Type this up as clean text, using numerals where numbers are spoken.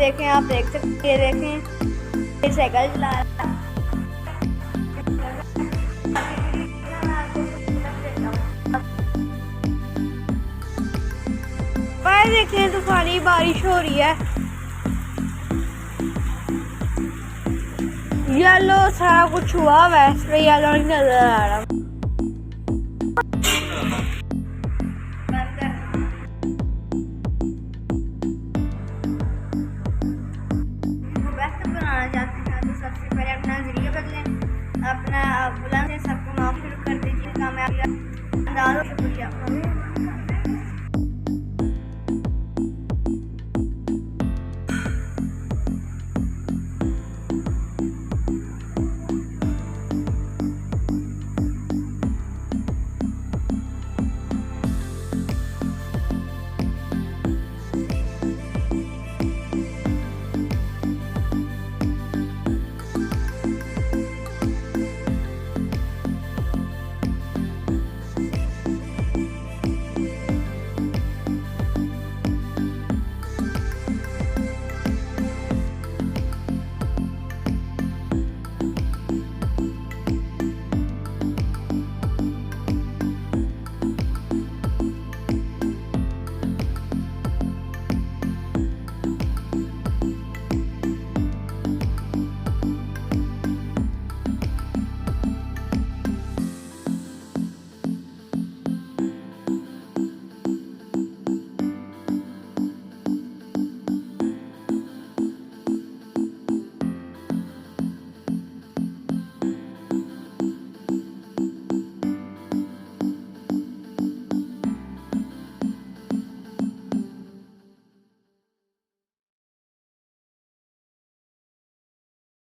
देखें, आप देख सकते हैं, देखें ये साइकिल चला रहा है। पर देखें तूफानी बारिश हो रही है, येलो सारा कुछ हुआ, वैसे येलो नहीं नजर आ रहा। बनाना चाहते हैं तो सबसे पहले अपना नजरिया बदलें, अपना बुलंद से सबको माफ शुरू कर दीजिए। कामयाबी अंदाज़ शुक्रिया।